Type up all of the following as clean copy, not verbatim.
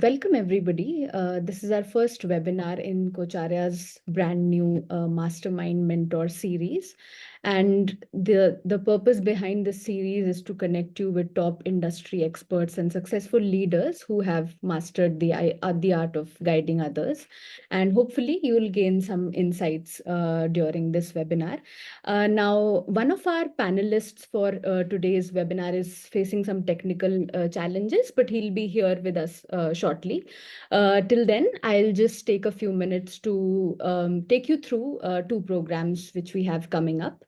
Welcome everybody. This is our first webinar in Coacharya's brand new MasterMind Mentor series. And the purpose behind this series is to connect you with top industry experts and successful leaders who have mastered the art of guiding others. And hopefully you will gain some insights during this webinar. Now, one of our panelists for today's webinar is facing some technical challenges, but he'll be here with us shortly. Till then, I'll just take a few minutes to take you through two programs which we have coming up.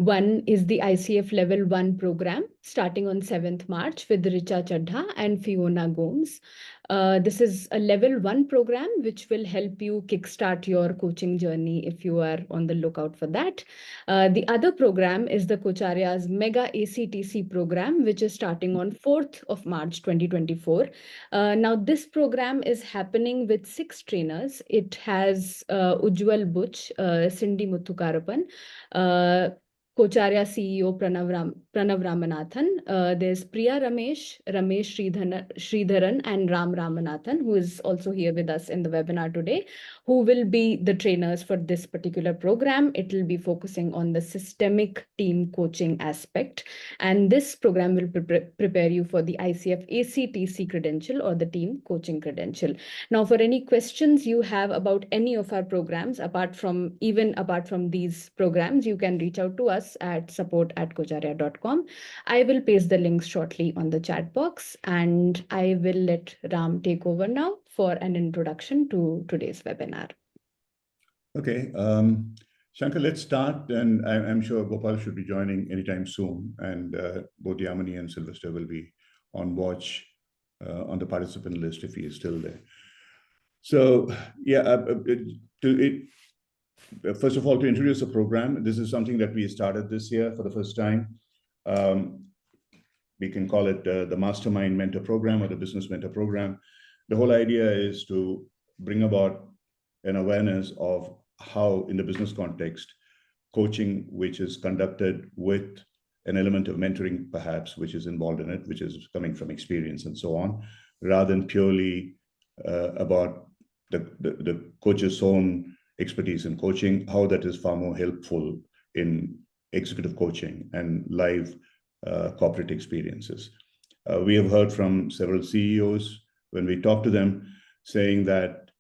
One is the ICF Level 1 program starting on 7th March with Richa Chadha and Fiona Gomes. This is a Level 1 program which will help you kickstart your coaching journey if you are on the lookout for that. The other program is the Coacharya's Mega ACTC program, which is starting on 4th of March 2024. Now, this program is happening with 6 trainers. It has Ujjwal Butch, Cindy Muthukarapan, Coacharya CEO Pranav Ramanathan. There's Priya Ramesh Sridharan, and Ram Ramanathan, who is also here with us in the webinar today, who will be the trainers for this particular program. It will be focusing on the systemic team coaching aspect. And this program will prepare you for the ICF ACTC credential or the team coaching credential. Now, for any questions you have about any of our programs, apart from these programs, you can reach out to us at support@coacharya.com. I will paste the links shortly on the chat box, and I will let Ram take over now for an introduction to today's webinar. Okay, Shankar, let's start, and I'm sure Gopal should be joining anytime soon, and both Yamini and Sylvester will be on watch on the participant list if he is still there. So, yeah, first of all, to introduce the program, this is something that we started this year for the first time. We can call it the MasterMind Mentor Program or the Business Mentor Program. The whole idea is to bring about an awareness of how, in the business context, coaching, which is conducted with an element of mentoring, perhaps, which is involved in it, which is coming from experience and so on, rather than purely about the coach's own expertise in coaching, how that is far more helpful in executive coaching and live corporate experiences. We have heard from several CEOs when we talk to them saying that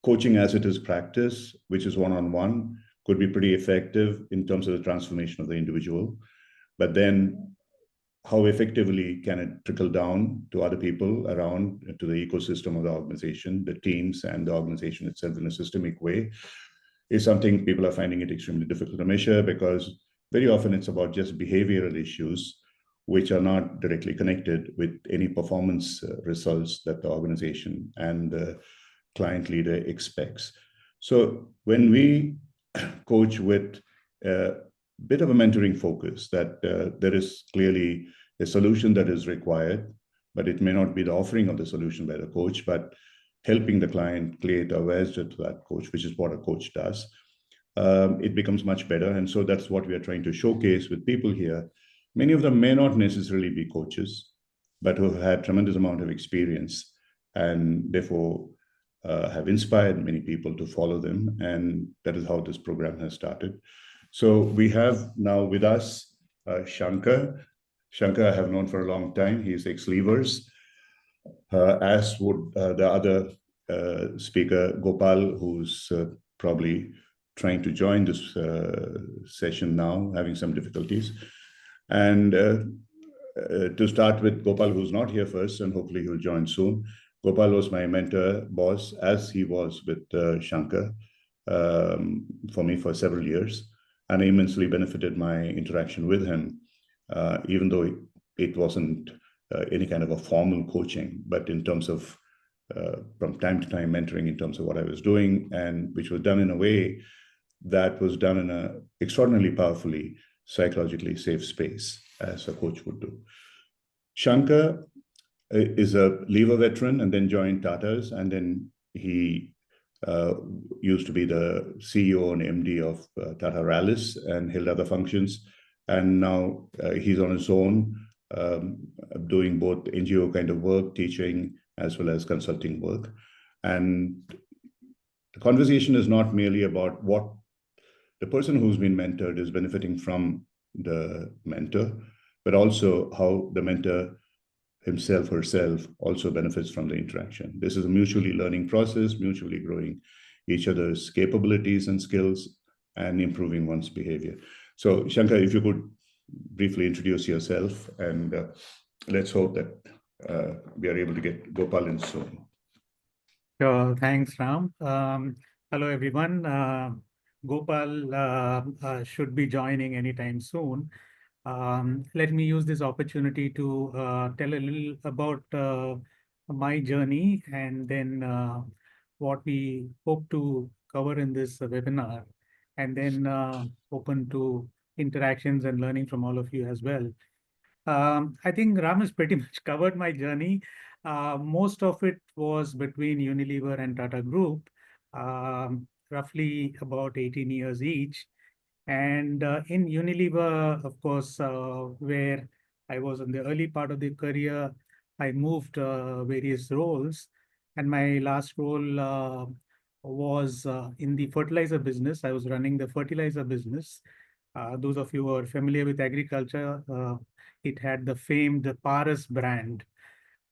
coaching as it is practiced, which is one-on-one, could be pretty effective in terms of the transformation of the individual. But then how effectively can it trickle down to other people around, to the ecosystem of the organization, the teams and the organization itself in a systemic way, is something people are finding it extremely difficult to measure, because very often it's about just behavioral issues which are not directly connected with any performance results that the organization and the client leader expects. So when we coach with a bit of a mentoring focus, that there is clearly a solution that is required, but it may not be the offering of the solution by the coach, but helping the client create awareness to that coach, which is what a coach does. It becomes much better. And so that's what we are trying to showcase with people here. Many of them may not necessarily be coaches, but who have had tremendous amount of experience and therefore have inspired many people to follow them. And that is how this program has started. So we have now with us Shankar. Shankar I have known for a long time. He is ex-Levers, as would the other speaker, Gopal, who's probably trying to join this session now, having some difficulties. And to start with Gopal, who's not here first, and hopefully he'll join soon. Gopal was my mentor boss, as he was with Shankar for me for several years, and I immensely benefited my interaction with him, even though it wasn't any kind of a formal coaching, but in terms of from time to time mentoring in terms of what I was doing, and which was done in a way that was done in a extraordinarily powerfully psychologically safe space, as a coach would do. Shankar is a Lever veteran and then joined Tata's, and then he used to be the CEO and MD of Tata Rallis and held other functions. And now he's on his own doing both NGO kind of work, teaching, as well as consulting work. And the conversation is not merely about what the person who's been mentored is benefiting from the mentor, but also how the mentor himself, herself also benefits from the interaction. This is a mutually learning process, mutually growing each other's capabilities and skills and improving one's behavior. So Shankar, if you could briefly introduce yourself, and let's hope that we are able to get Gopal in soon. Sure, thanks, Ram. Hello, everyone. Gopal should be joining anytime soon. Let me use this opportunity to tell a little about my journey and then what we hope to cover in this webinar, and then open to interactions and learning from all of you as well. I think Ram has pretty much covered my journey. Most of it was between Unilever and Tata Group, roughly about 18 years each. And in Unilever, of course, where I was in the early part of the career, I moved various roles. And my last role was in the fertilizer business. I was running the fertilizer business. Those of you who are familiar with agriculture, it had the famed Paras brand.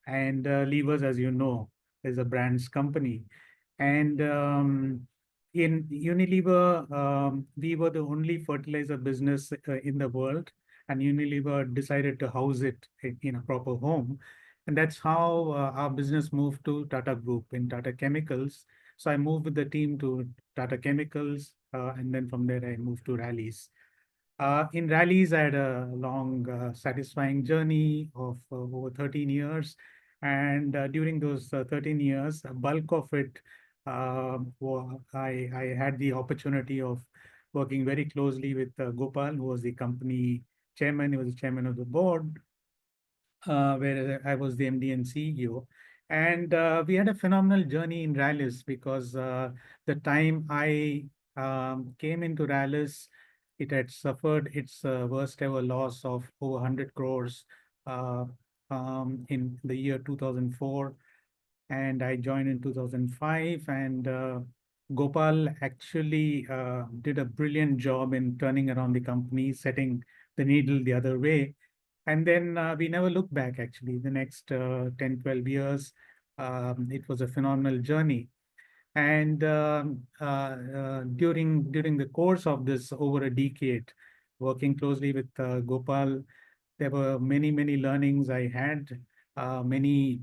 And Levers, as you know, is a brands company. And in Unilever, we were the only fertilizer business in the world, and Unilever decided to house it in a proper home. And that's how our business moved to Tata Group in Tata Chemicals. So I moved with the team to Tata Chemicals, and then from there I moved to Rallis. In Rallis, I had a long, satisfying journey of over 13 years. And during those 13 years, a bulk of it, I had the opportunity of working very closely with Gopal, who was the company chairman. He was the chairman of the board, where I was the MD and CEO. And we had a phenomenal journey in Rallis because the time I came into Rallis, it had suffered its worst ever loss of over 100 crores in the year 2004. And I joined in 2005. And Gopal actually did a brilliant job in turning around the company, setting the needle the other way. And then we never looked back, actually. The next 10, 12 years, it was a phenomenal journey. And during the course of this over a decade, working closely with Gopal, there were many learnings I had, many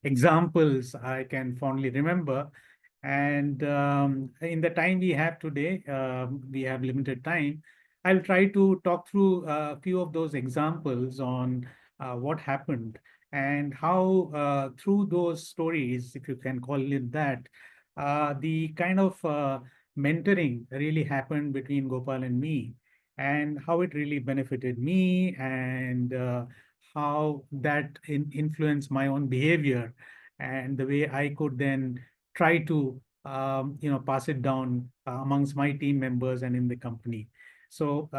examples I can fondly remember. And in the time we have today, we have limited time. I'll try to talk through a few of those examples on what happened and how through those stories, if you can call it that, the kind of mentoring really happened between Gopal and me, and how it really benefited me, and how that influenced my own behavior, and the way I could then try to pass it down amongst my team members and in the company. So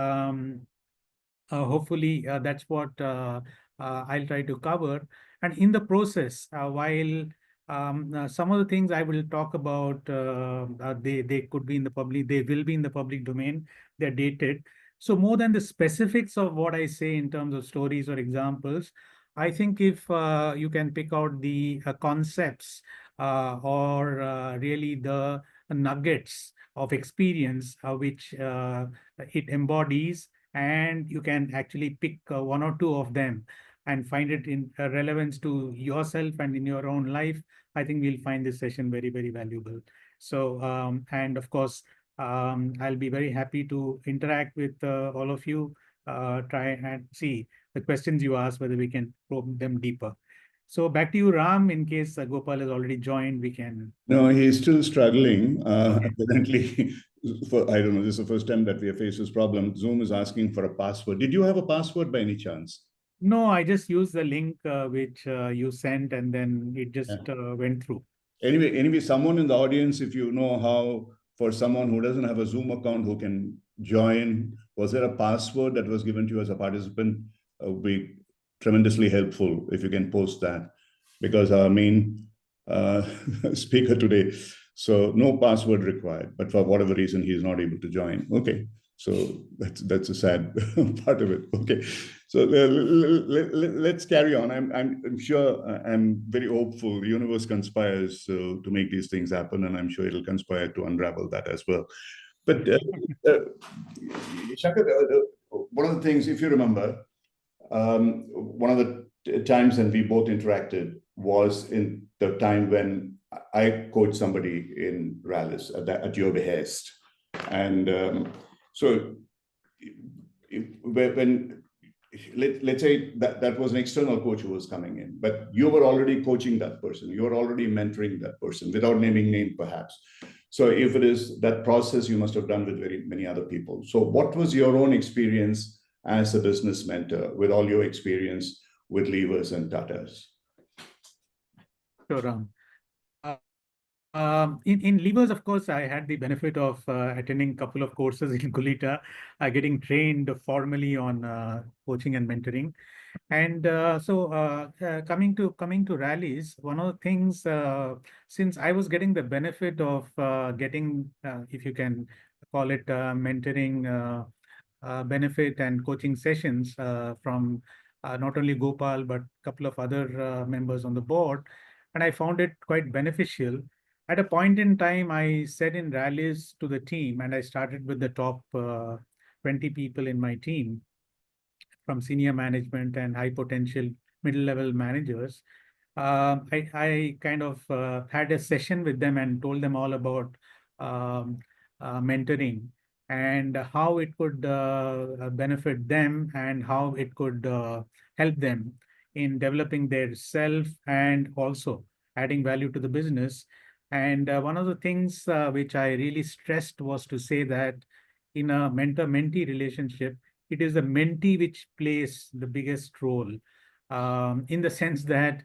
hopefully that's what I'll try to cover. And in the process, while some of the things I will talk about, they could be in the public, they will be in the public domain, they're dated. So more than the specifics of what I say in terms of stories or examples, I think if you can pick out the concepts or really the nuggets of experience which it embodies, and you can actually pick one or two of them and find it in relevance to yourself and in your own life, I think we'll find this session very valuable. So, and of course, I'll be very happy to interact with all of you, try and see the questions you ask, whether we can probe them deeper. So back to you, Ram. In case Gopal has already joined, we can. No, he's still struggling. Evidently, I don't know, this is the first time that we have faced this problem. Zoom is asking for a password. Did you have a password by any chance? No, I just used the link which you sent, and then it just went through. Anyway, someone in the audience, if you know how, for someone who doesn't have a Zoom account, who can join, was there a password that was given to you as a participant? Would be tremendously helpful if you can post that, because our main speaker today, so no password required, but for whatever reason, he is not able to join. Okay, so that's a sad part of it. Okay, so let's carry on. I'm sure, I'm very hopeful the universe conspires to make these things happen, and I'm sure it'll conspire to unravel that as well. But Shankar, one of the things, if you remember, one of the times when we both interacted was in the time when I coached somebody in Rallis at your behest. And so when let's say that was an external coach who was coming in, but you were already coaching that person, you were already mentoring that person without naming name perhaps. So if it is that process, you must have done with very many other people. So what was your own experience as a business mentor with all your experience with levers and Tatas? Sure, Ram. In levers, of course, I had the benefit of attending a couple of courses in Kulita, getting trained formally on coaching and mentoring. And coming to Rallis, one of the things, since I was getting the benefit of getting, if you can call it mentoring benefit and coaching sessions from not only Gopal, but a couple of other members on the board, and I found it quite beneficial. At a point in time, I said in Rallis to the team, and I started with the top 20 people in my team, from senior management and high potential middle level managers. I kind of had a session with them and told them all about mentoring and how it could benefit them and how it could help them in developing their self and also adding value to the business. And one of the things which I really stressed was to say that in a mentor-mentee relationship, it is the mentee which plays the biggest role, in the sense that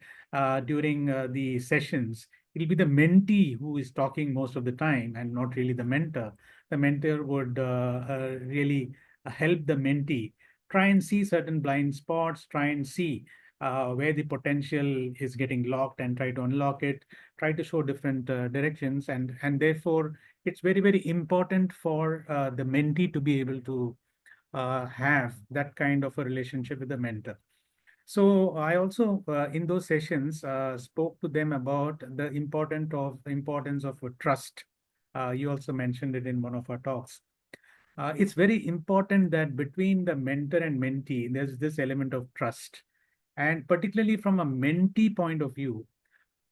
during the sessions, it'll be the mentee who is talking most of the time and not really the mentor. The mentor would really help the mentee try and see certain blind spots, try and see where the potential is getting locked and try to unlock it, try to show different directions. And therefore, it's very, very important for the mentee to be able to have that kind of a relationship with the mentor. So I also, in those sessions, spoke to them about the importance of trust. You also mentioned it in one of our talks. It's very important that between the mentor and mentee, there's this element of trust. And particularly from a mentee point of view,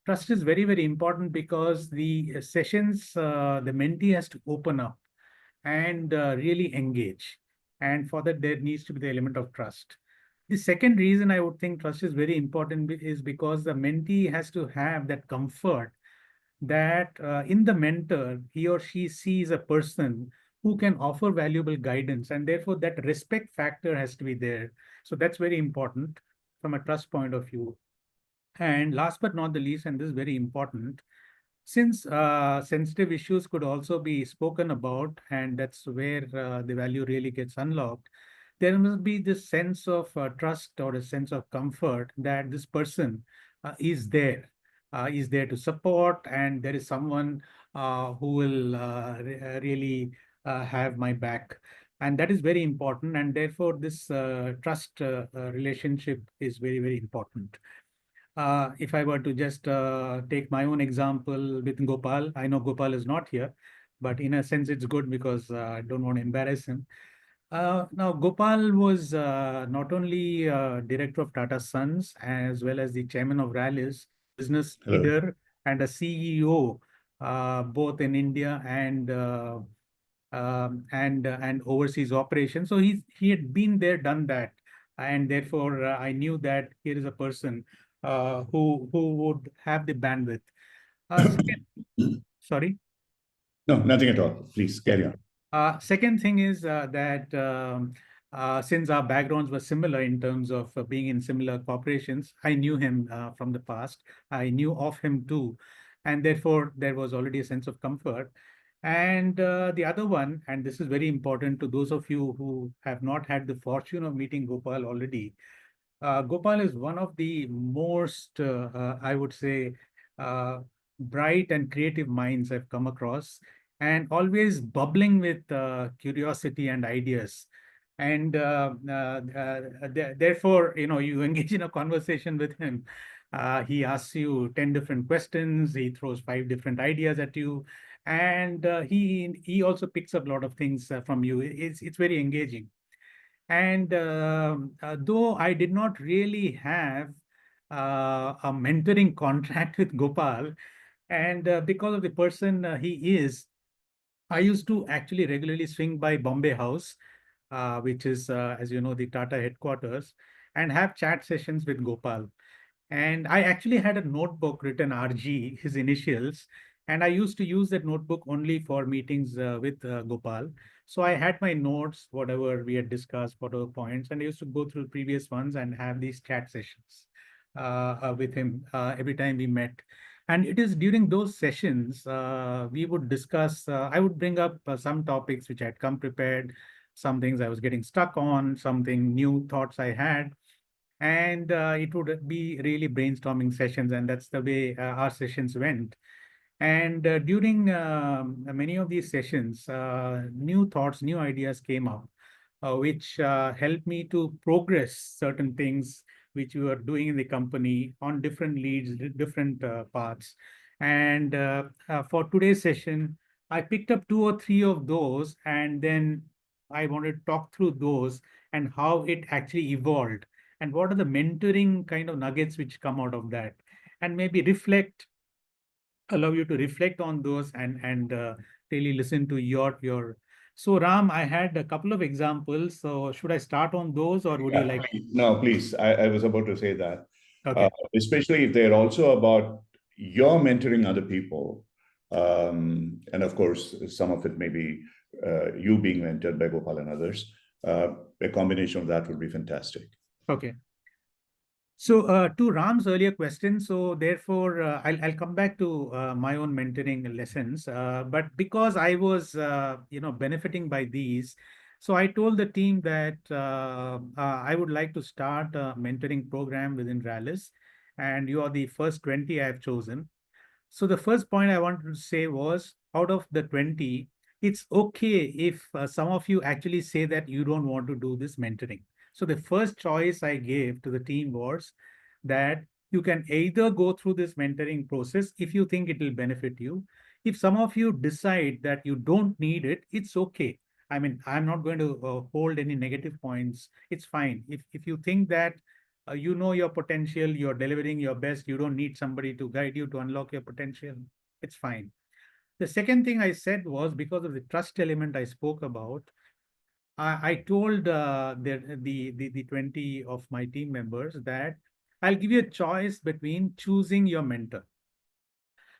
trust is very, very important because the sessions, the mentee has to open up and really engage. And for that, there needs to be the element of trust. The second reason I would think trust is very important is because the mentee has to have that comfort that in the mentor, he or she sees a person who can offer valuable guidance, and therefore that respect factor has to be there. So that's very important from a trust point of view. And last but not the least, and this is very important, since sensitive issues could also be spoken about, and that's where the value really gets unlocked, there must be this sense of trust or a sense of comfort that this person is there to support, and there is someone who will really have my back. And that is very important. And therefore, this trust relationship is very, very important. If I were to just take my own example with Gopal, I know Gopal is not here, but in a sense, it's good because I don't want to embarrass him. Now, Gopal was not only director of Tata Sons as well as the chairman of Rallis, business Hello. leader and a CEO, both in India and overseas operations. So he had been there, done that, and therefore I knew that here is a person who would have the bandwidth. Sorry. No, nothing at all. Please carry on. Second thing is that since our backgrounds were similar in terms of being in similar corporations, I knew him from the past. I knew of him too. And therefore, there was already a sense of comfort. And the other one, and this is very important to those of you who have not had the fortune of meeting Gopal already. Gopal is one of the most, I would say, uh, bright and creative minds I've come across, and always bubbling with curiosity and ideas. And therefore, you engage in a conversation with him. He asks you 10 different questions. He throws 5 different ideas at you, and he also picks up a lot of things from you. It's very engaging. And though I did not really have a mentoring contract with Gopal, and because of the person he is, I used to actually regularly swing by Bombay House, which is, as you know, the Tata headquarters, and have chat sessions with Gopal. And I actually had a notebook written RG, his initials, and I used to use that notebook only for meetings with Gopal. So I had my notes, whatever we had discussed, whatever points, and I used to go through previous ones and have these chat sessions with him every time we met. And it is during those sessions we would discuss. I would bring up some topics which I had come prepared, some things I was getting stuck on, something new thoughts I had, and it would be really brainstorming sessions, and that's the way our sessions went. And during many of these sessions, new thoughts, new ideas came up, which helped me to progress certain things which we were doing in the company on different leads, different paths. And for today's session, I picked up 2 or 3 of those, and then I wanted to talk through those and how it actually evolved, and what are the mentoring kind of nuggets which come out of that, and maybe allow you to reflect on those, and really listen to your. So Ram, I had a couple of examples. So should I start on those, or would you Yeah, like? no, please. I was about to say that, Okay. especially if they're also about your mentoring other people. And of course, some of it may be you being mentored by Gopal and others. A combination of that would be fantastic. Okay. So to Ram's earlier question, so therefore I'll come back to my own mentoring lessons. But because I was benefiting by these, so I told the team that I would like to start a mentoring program within Rallis, and you are the first 20 I have chosen. So the first point I wanted to say was, out of the 20, it's okay if some of you actually say that you don't want to do this mentoring. So the first choice I gave to the team was that you can either go through this mentoring process if you think it will benefit you. If some of you decide that you don't need it, it's okay. I mean, I'm not going to hold any negative points. It's fine. If you think that you know your potential, you're delivering your best, you don't need somebody to guide you to unlock your potential, it's fine. The second thing I said was, because of the trust element I spoke about, I told the 20 of my team members that I'll give you a choice between choosing your mentor.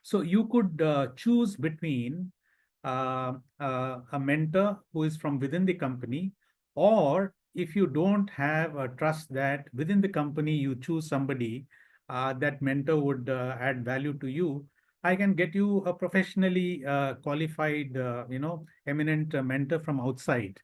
So you could choose between a mentor who is from within the company, or if you don't have a trust that within the company you choose somebody that mentor would add value to you, I can get you a professionally qualified, eminent mentor from outside.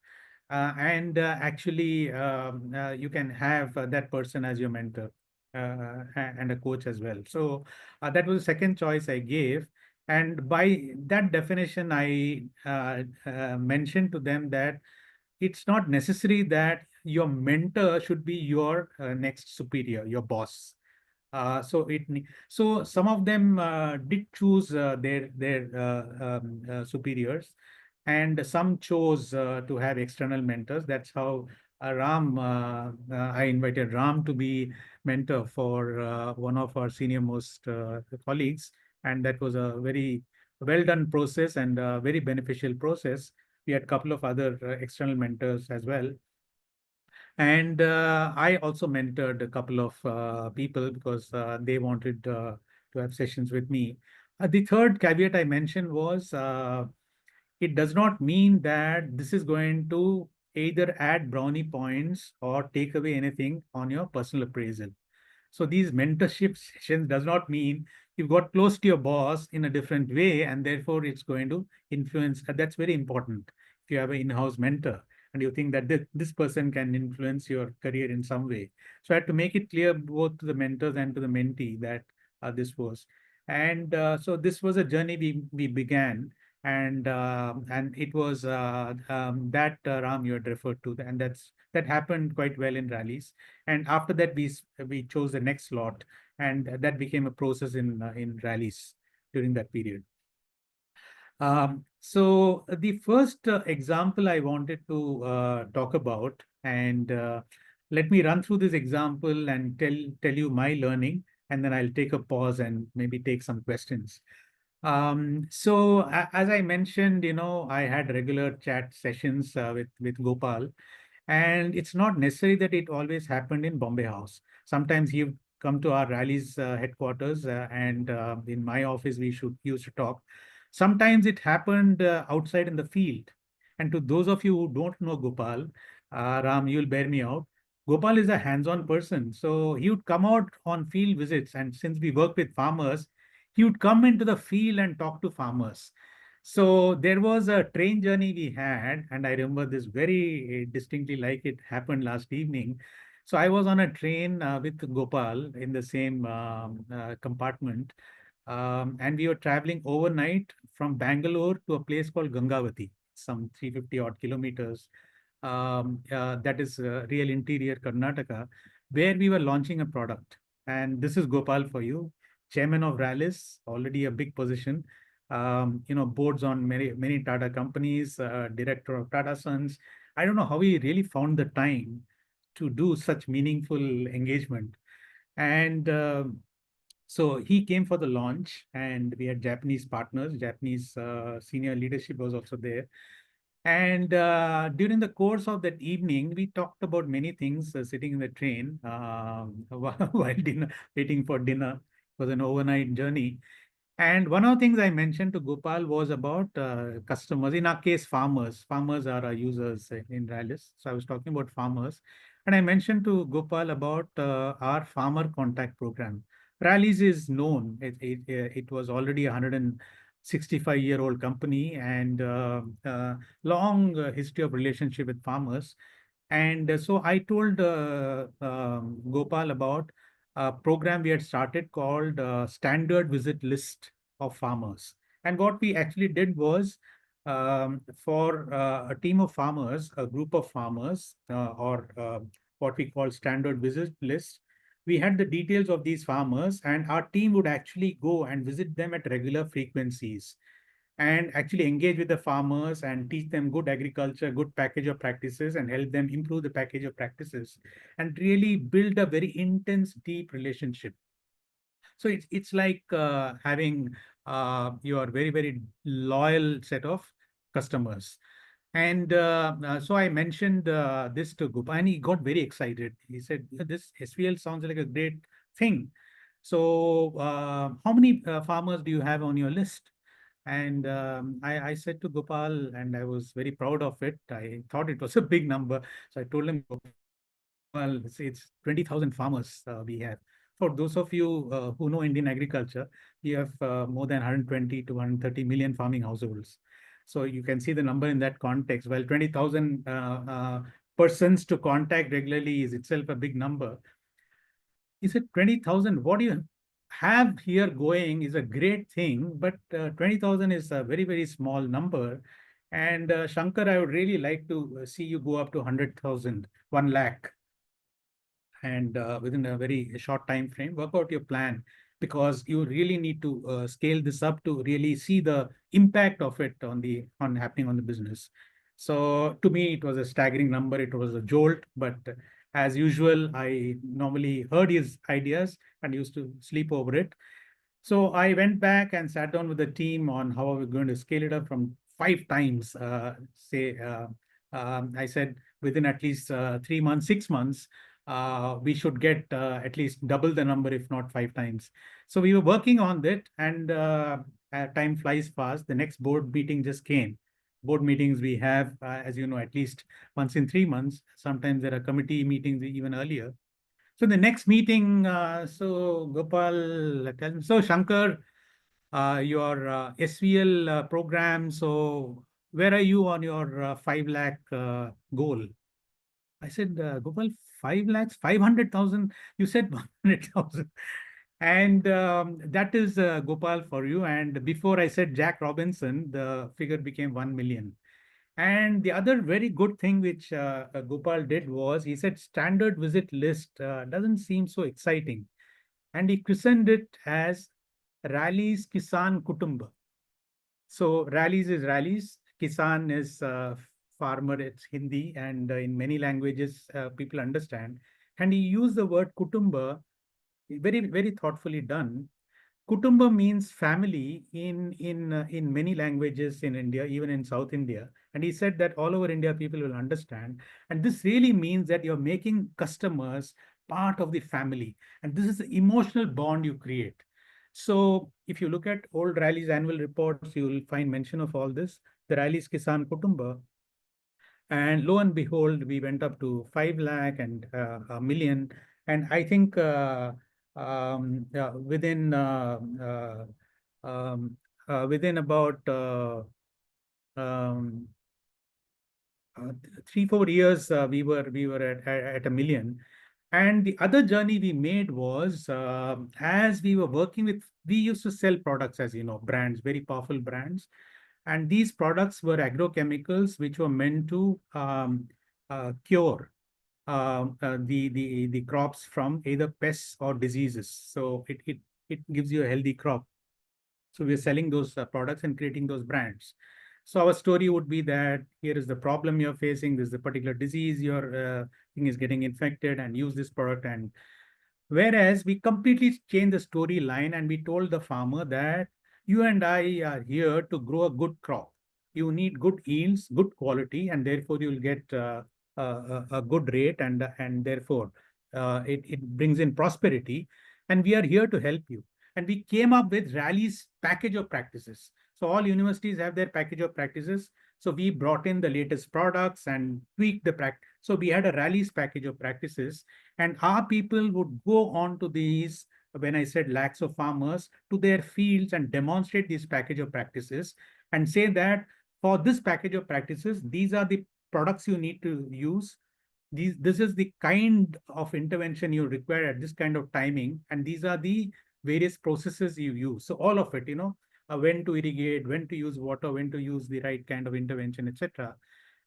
And actually, you can have that person as your mentor and a coach as well. So that was the second choice I gave. And by that definition, I mentioned to them that it's not necessary that your mentor should be your next superior, your boss. So some of them did choose their superiors, and some chose to have external mentors. That's how I invited Ram to be mentor for one of our senior most colleagues, and that was a very well done process and a very beneficial process. We had a couple of other external mentors as well. And I also mentored a couple of people because they wanted to have sessions with me. The third caveat I mentioned was, it does not mean that this is going to either add brownie points or take away anything on your personal appraisal. So these mentorship sessions does not mean you've got close to your boss in a different way, and therefore it's going to influence. That's very important. If you have an in-house mentor and you think that this person can influence your career in some way. So I had to make it clear both to the mentors and to the mentee that this was. And so this was a journey we began. And it was that Ram you had referred to, and that happened quite well in Rallis. And after that, we chose the next slot, and that became a process in Rallis during that period. So the first example I wanted to talk about, and let me run through this example and tell you my learning, and then I'll take a pause and maybe take some questions. So as I mentioned, I had regular chat sessions with Gopal, and it's not necessary that it always happened in Bombay House. Sometimes he would come to our Rallis headquarters, and in my office we used to talk. Sometimes it happened outside in the field. And to those of you who don't know Gopal, Ram, you'll bear me out. Gopal is a hands-on person, so he would come out on field visits, and since we work with farmers, he would come into the field and talk to farmers. So there was a train journey we had, and I remember this very distinctly like it happened last evening. So I was on a train with Gopal in the same compartment, and we were traveling overnight from Bangalore to a place called Gangavati, some 350 odd kilometers. That is real interior Karnataka, where we were launching a product. And this is Gopal for you, chairman of Rallis, already a big position. Boards on many Tata companies, director of Tata Sons. I don't know how he really found the time to do such meaningful engagement. And so he came for the launch, and we had Japanese partners. Japanese senior leadership was also there. And during the course of that evening, we talked about many things sitting in the train while waiting for dinner. It was an overnight journey. And one of the things I mentioned to Gopal was about customers, in our case, farmers. Farmers are our users in Rallis. So I was talking about farmers. And I mentioned to Gopal about our farmer contact program. Rallis is known. It was already a 165-year-old company, and long history of relationship with farmers. And so I told Gopal about a program we had started called Standard Visit List of Farmers. And what we actually did was, for a team of farmers, a group of farmers, or what we call Standard Visit List, we had the details of these farmers, and our team would actually go and visit them at regular frequencies and actually engage with the farmers and teach them good agriculture, good package of practices, and help them improve the package of practices and really build a very intense, deep relationship. So it's like having your very, very loyal set of customers. And so I mentioned this to Gopal, and he got very excited. He said, this SVL sounds like a great thing. So how many farmers do you have on your list? And I said to Gopal, and I was very proud of it. I thought it was a big number. So I told him, well, it's 20,000 farmers we have. For those of you who know Indian agriculture, we have more than 120 to 130 million farming households. So you can see the number in that context. Well, 20,000 persons to contact regularly is itself a big number. He said, 20,000, what do you have here going is a great thing, but 20,000 is a very, very small number. And Shankar, I would really like to see you go up to 100,000, 1 lakh. And within a very short time frame, work out your plan, because you really need to scale this up to really see the impact of it on happening on the business. So to me, it was a staggering number. It was a jolt, but as usual, I normally heard his ideas and used to sleep over it. So I went back and sat down with the team on how are we going to scale it up from 5 times. I said within at least 3 months, 6 months, we should get at least double the number, if not 5 times. So we were working on that, and time flies fast. The next board meeting just came. Board meetings we have, as you know, at least once in 3 months. Sometimes there are committee meetings even earlier. So the next meeting, so Gopal, tell me, so Shankar, your SVL program, so where are you on your 5 lakh goal? I said, Gopal, 5 lakhs, 500,000. You said 100,000. And that is Gopal for you. And before I said Jack Robinson, the figure became 1 million. And the other very good thing which Gopal did was he said standard visit list doesn't seem so exciting. And he christened it as Rallis Kisan Kutumba. So Rallis is Rallis, Kisan is farmer, it's Hindi, and in many languages people understand. And he used the word Kutumba, very, very thoughtfully done. Kutumba means family in many languages in India, even in South India. And he said that all over India people will understand. And this really means that you're making customers part of the family. And this is the emotional bond you create. So if you look at old Rallis annual reports, you will find mention of all this. The Rallis Kisan Kutumba. And lo and behold, we went up to 5 lakh and a million. And I think within within about um, 3-4 years, we were at a million. And the other journey we made was as we were working with, we used to sell products, as you know, brands, very powerful brands. And these products were agrochemicals which were meant to cure the crops from either pests or diseases. So it gives you a healthy crop. So we're selling those products and creating those brands. So our story would be that here is the problem you're facing. This is the particular disease your thing is getting infected, and use this product. And whereas we completely changed the storyline and we told the farmer that you and I are here to grow a good crop. You need good yields, good quality, and therefore you'll get a good rate, and therefore it brings in prosperity. And we are here to help you. And we came up with Rallis package of practices. So all universities have their package of practices. So we brought in the latest products and tweaked the practice. So we had a Rallis package of practices, and our people would go on to these, when I said lakhs of farmers, to their fields and demonstrate this package of practices and say that for this package of practices, these are the products you need to use. This is the kind of intervention you require at this kind of timing, and these are the various processes you use. So all of it, when to irrigate, when to use water, when to use the right kind of intervention, etc.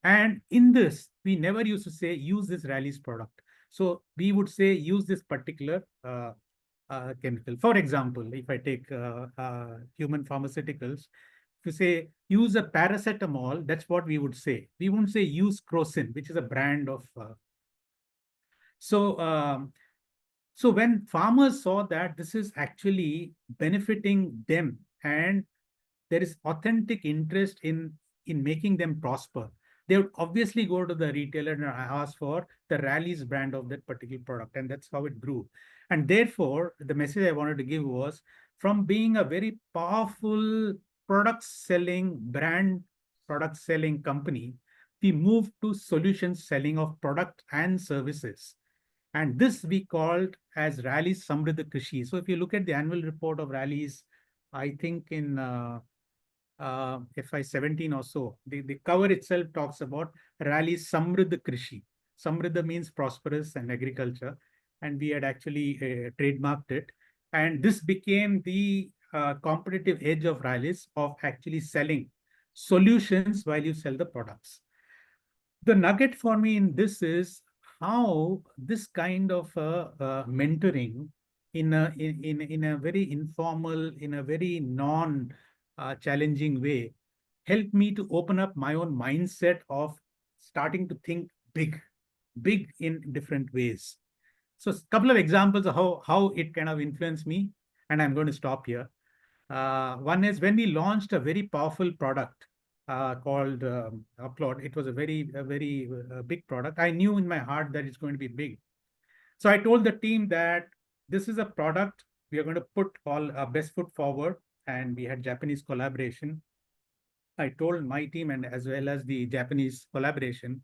And in this, we never used to say, use this Rallis product. So we would say, use this particular chemical. For example, if I take human pharmaceuticals, if you say, use a paracetamol, that's what we would say. We wouldn't say, use Crocin, which is a brand of. So when farmers saw that this is actually benefiting them, and there is authentic interest in making them prosper, they would obviously go to the retailer and ask for the Rallis brand of that particular product. And that's how it grew. And therefore, the message I wanted to give was, from being a very powerful product selling brand, product selling company, we moved to solution selling of product and services. And this we called as Rallis Samriddha Krishi. So if you look at the annual report of Rallis, I think in FY 17 or so, the cover itself talks about Rallis Samriddha Krishi. Samriddha means prosperous and agriculture. And we had actually trademarked it. And this became the competitive edge of Rallis, of actually selling solutions while you sell the products. The nugget for me in this is how this kind of mentoring in a very informal, in a very non-challenging way, helped me to open up my own mindset of starting to think big in different ways. So a couple of examples of how it kind of influenced me, and I'm going to stop here. One is when we launched a very powerful product called Upload. It was a very big product. I knew in my heart that it's going to be big. So I told the team that this is a product, we are going to put all our best foot forward, and we had Japanese collaboration. I told my team, and as well as the Japanese collaboration,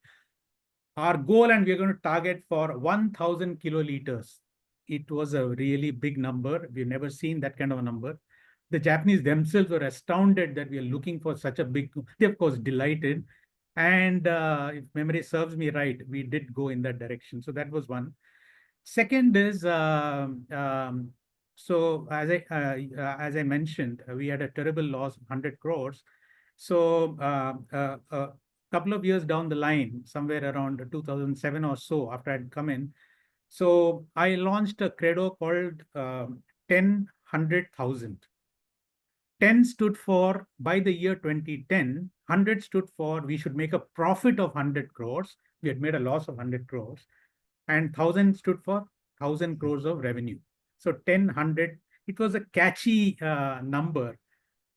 our goal, and we're going to target for 1,000 kiloliters. It was a really big number. We've never seen that kind of a number. The Japanese themselves were astounded that we are looking for such a big, they of course delighted. And if memory serves me right, we did go in that direction. So that was one. Second is, so as I mentioned, we had a terrible loss of 100 crores. So a couple of years down the line, somewhere around 2007 or so, after I'd come in, so I launched a credo called 10, 100,000. 10 stood for, by the year 2010, 100 stood for, we should make a profit of 100 crores. We had made a loss of 100 crores. And 1,000 stood for 1,000 crores of revenue. So 10, 100, it was a catchy number.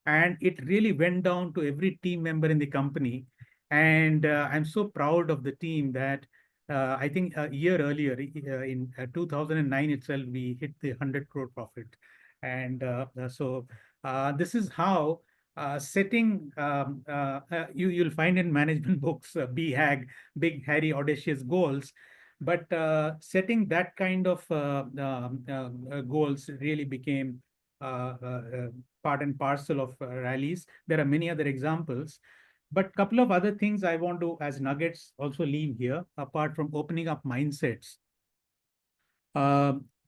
And it really went down to every team member in the company. And I'm so proud of the team that I think a year earlier, in 2009 itself, we hit the 100 crore profit. And so this is how setting, you'll find in management books, BHAG, big, hairy, audacious goals. But setting that kind of goals really became part and parcel of Rallis. There are many other examples, but couple of other things I want to, as nuggets, also leave here, apart from opening up mindsets.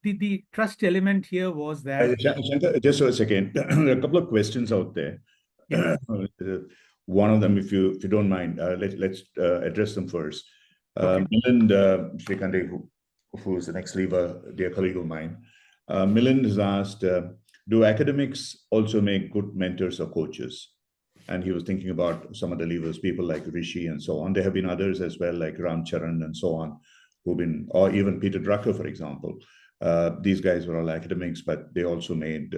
The trust element here was that... Shankar, just a second. There are a couple of questions out there. Yeah. One of them, if you don't mind, let's address them first. Okay. Milind Shrikante, who is an ex-leaver, dear colleague of mine, Milind has asked, do academics also make good mentors or coaches? And he was thinking about some of the levers, people like Rishi and so on. There have been others as well, like Ram Charan and so on, who've been, or even Peter Drucker, for example. These guys were all academics, but they also made,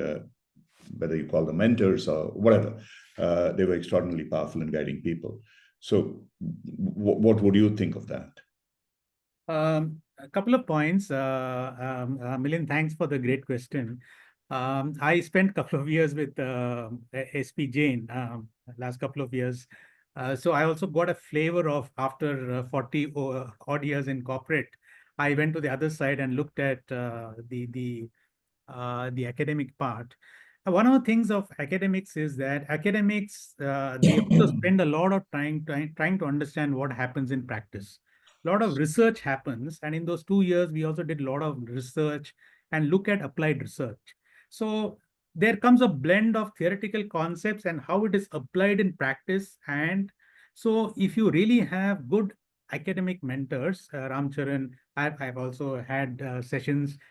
whether you call them mentors or whatever, they were extraordinarily powerful in guiding people. So what would you think of that? A couple of points. Milind, thanks for the great question. I spent a couple of years with SP Jain, last couple of years. So I also got a flavor of, after 40 odd years in corporate, I went to the other side and looked at the academic part. One of the things of academics is that academics, they also spend a lot of time trying to understand what happens in practice. A lot of research happens, and in those 2 years, we also did a lot of research and look at applied research. So there comes a blend of theoretical concepts and how it is applied in practice. And so if you really have good academic mentors, Ram Charan, I've also had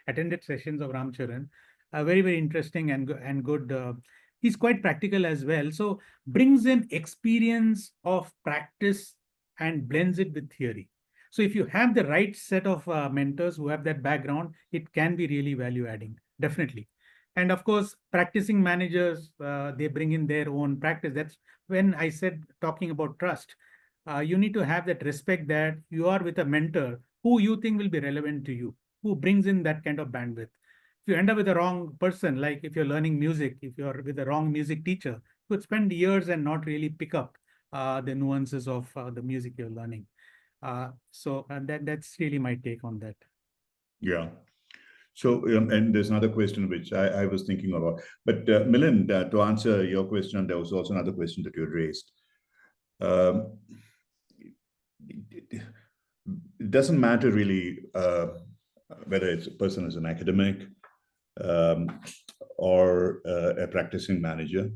attended sessions of Ram Charan, very, very interesting and good. He's quite practical as well. So brings in experience of practice and blends it with theory. So if you have the right set of mentors who have that background, it can be really value adding, definitely. And of course, practicing managers, they bring in their own practice. That's when I said, talking about trust, you need to have that respect that you are with a mentor who you think will be relevant to you, who brings in that kind of bandwidth. If you end up with the wrong person, like if you're learning music, if you're with the wrong music teacher, you could spend years and not really pick up the nuances of the music you're learning. So that's really my take on that. Yeah. So, and there's another question which I was thinking about. But Milind, to answer your question, there was also another question that you had raised. It doesn't matter really whether it's a person is an academic or a practicing manager.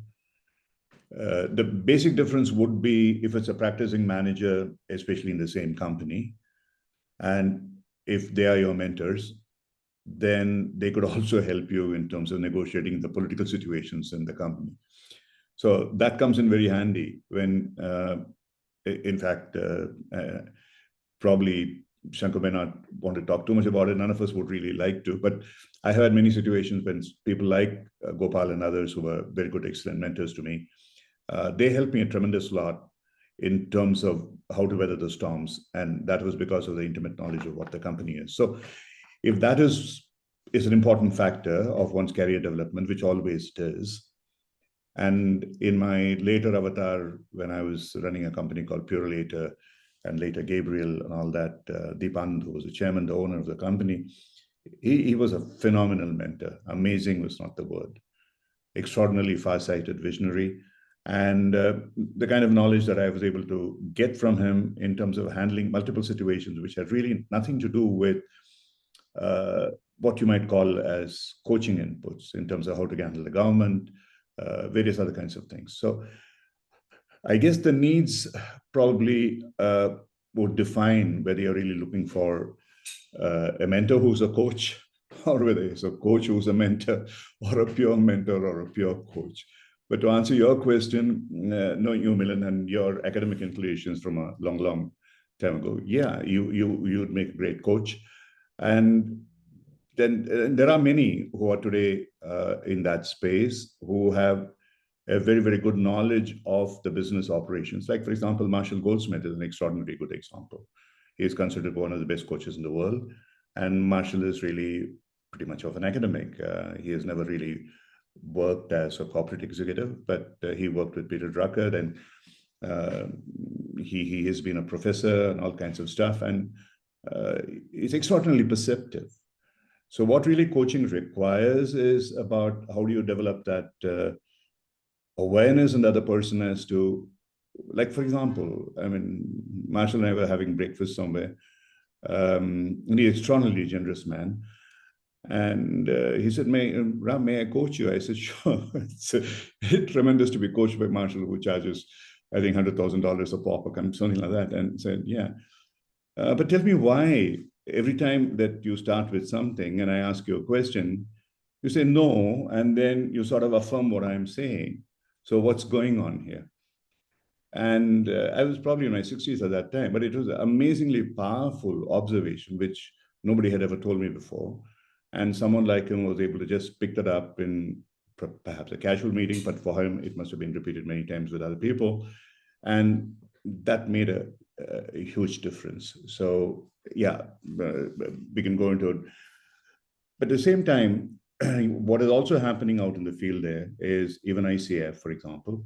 The basic difference would be if it's a practicing manager, especially in the same company, and if they are your mentors, then they could also help you in terms of negotiating the political situations in the company. So that comes in very handy when, in fact, probably Shankar may not want to talk too much about it. None of us would really like to, but I have had many situations when people like Gopal and others who were very good, excellent mentors to me, they helped me a tremendous lot in terms of how to weather the storms. And that was because of the intimate knowledge of what the company is. So if that is an important factor of one's career development, which always it is. And in my later avatar, when I was running a company called Pure Later, and later Gabriel and all that, Deepanand, who was the chairman, the owner of the company. He was a phenomenal mentor. Amazing was not the word. Extraordinarily far-sighted visionary. And the kind of knowledge that I was able to get from him in terms of handling multiple situations, which had really nothing to do with what you might call as coaching inputs in terms of how to handle the government, various other kinds of things. So I guess the needs probably would define whether you're really looking for a mentor who's a coach, or whether it's a coach who's a mentor, or a pure mentor or a pure coach. But to answer your question, knowing you, Milan, and your academic inclinations from a long, long time ago, yeah, you'd make a great coach. And then there are many who are today in that space who have a very, very good knowledge of the business operations. Like, for example, Marshall Goldsmith is an extraordinarily good example. He is considered one of the best coaches in the world. And Marshall is really pretty much of an academic. He has never really worked as a corporate executive, but he worked with Peter Drucker, and he has been a professor and all kinds of stuff. And he's extraordinarily perceptive. So what really coaching requires is about how do you develop that awareness in the other person as to, like, for example, I mean, Marshall and I were having breakfast somewhere, and he's an extraordinarily generous man. And he said, Ram, may I coach you? I said, sure. It's tremendous to be coached by Marshall, who charges, I think, $100,000 a pop or something like that. And said, yeah. But tell me why every time that you start with something and I ask you a question, you say no, and then you sort of affirm what I'm saying. So what's going on here? And I was probably in my 60s at that time, but it was an amazingly powerful observation, which nobody had ever told me before. And someone like him was able to just pick that up in perhaps a casual meeting, but for him, it must have been repeated many times with other people. And that made a huge difference. So yeah, we can go into it. But at the same time, what is also happening out in the field there is even ICF, for example,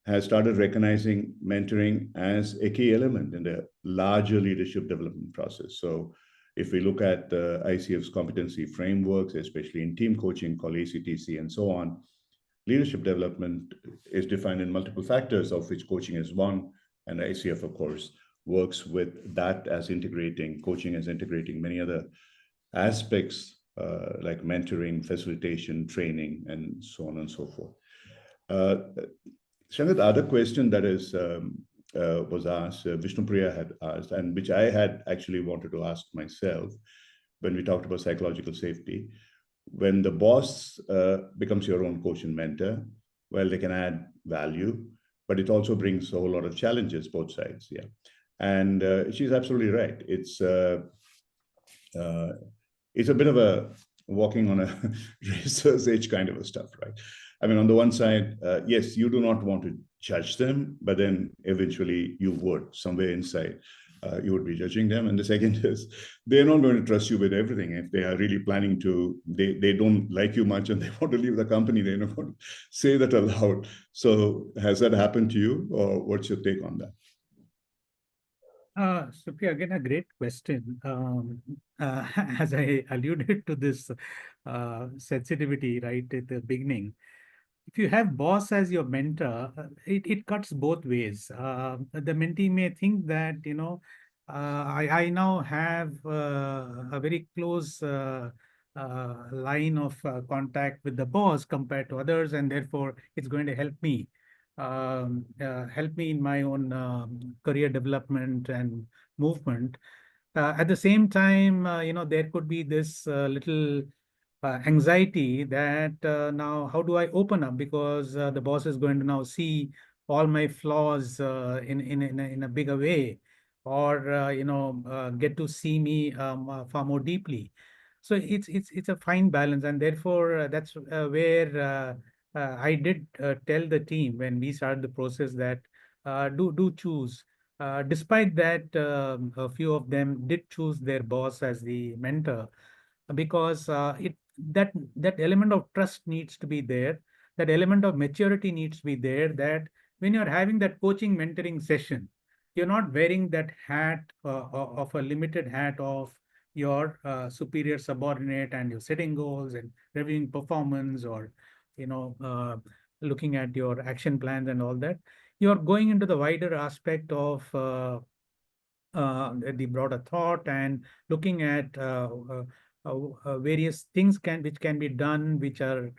has started recognizing mentoring as a key element in the larger leadership development process. So if we look at the ICF's competency frameworks, especially in team coaching called ACTC and so on, leadership development is defined in multiple factors, of which coaching is one. And ICF, of course, works with that as integrating, coaching as integrating many other aspects like mentoring, facilitation, training, and so on and so forth. Shankar, the other question that is was asked, Vishnupriya had asked, and which I had actually wanted to ask myself when we talked about psychological safety. When the boss becomes your own coach and mentor, well, they can add value, but it also brings a whole lot of challenges, both sides. Yeah. And she's absolutely right. It's a bit of a walking on a razor's edge kind of a stuff, right? I mean, on the one side, yes, you do not want to judge them, but then eventually you would, somewhere inside, you would be judging them. And the second is, they're not going to trust you with everything. If they are really planning to, they don't like you much and they want to leave the company, they're not going to say that aloud. So has that happened to you, or what's your take on that? Supriya, again, a great question. As I alluded to this sensitivity right at the beginning, if you have boss as your mentor, it cuts both ways. The mentee may think that, I now have a very close line of contact with the boss compared to others, and therefore it's going to help me in my own career development and movement. At the same time, there could be this little anxiety that now how do I open up, because the boss is going to now see all my flaws in a bigger way, or get to see me far more deeply. So it's a fine balance, and therefore that's where I did tell the team when we started the process that do choose. Despite that, a few of them did choose their boss as the mentor, because that element of trust needs to be there. That element of maturity needs to be there. That when you're having that coaching mentoring session, you're not wearing that hat of a limited hat of your superior subordinate, and you're setting goals and reviewing performance, or looking at your action plans and all that. You're going into the wider aspect of the broader thought, and looking at various things which can be done, which are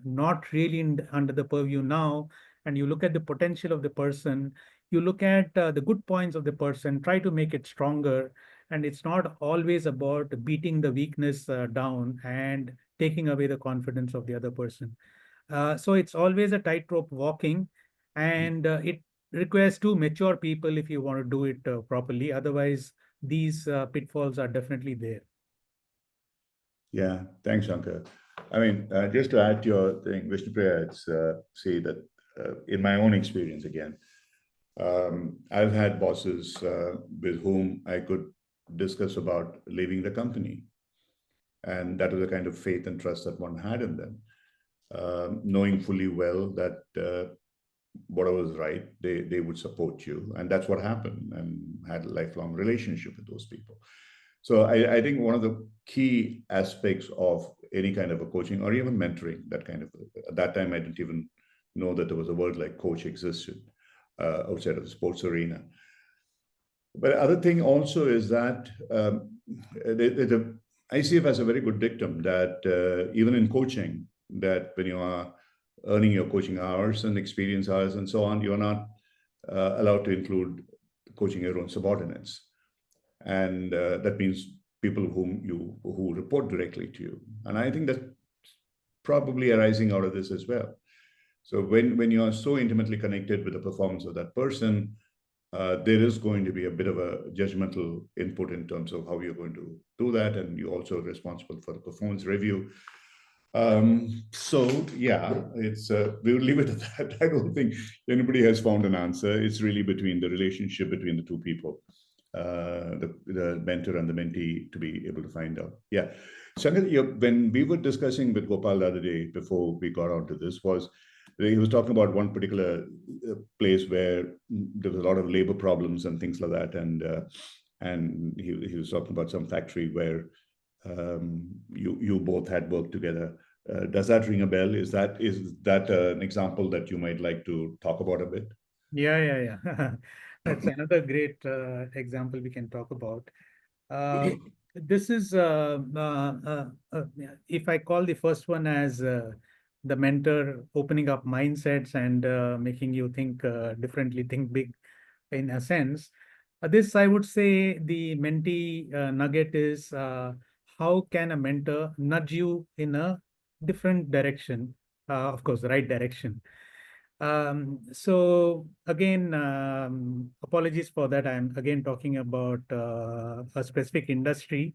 not really under the purview now. And you look at the potential of the person, you look at the good points of the person, try to make it stronger. And it's not always about beating the weakness down and taking away the confidence of the other person. So it's always a tightrope walking, and it requires two mature people if you want to do it properly. Otherwise, these pitfalls are definitely there. Yeah, thanks, Shankar. I mean, just to add to your thing, Vishnupriya, I'd say that in my own experience again, I've had bosses with whom I could discuss about leaving the company. And that was the kind of faith and trust that one had in them, knowing fully well that whatever was right, they would support you. And that's what happened, and had a lifelong relationship with those people. So I think one of the key aspects of any kind of a coaching or even mentoring, that kind of, at that time, I didn't even know that there was a word like coach existed outside of the sports arena. But the other thing also is that ICF has a very good dictum that even in coaching, that when you are earning your coaching hours and experience hours and so on, you're not allowed to include coaching your own subordinates. And that means people who report directly to you. And I think that's probably arising out of this as well. So when you are so intimately connected with the performance of that person, there is going to be a bit of a judgmental input in terms of how you're going to do that. And you're also responsible for the performance review. So yeah, it's we'll leave it at that. I don't think anybody has found an answer. It's really between the relationship between the two people, the mentor and the mentee, to be able to find out. Yeah. Shankar, when we were discussing with Gopal the other day before we got onto this, he was talking about one particular place where there was a lot of labor problems and things like that, and he was talking about some factory where you both had worked together. Does that ring a bell? Is that an example that you might like to talk about a bit? Yeah. That's another great example we can talk about. This is, if I call the first one as the mentor opening up mindsets and making you think differently, think big, in a sense. This, I would say, the mentee nugget is how can a mentor nudge you in a different direction, of course, the right direction. So again, apologies for that. I'm again talking about a specific industry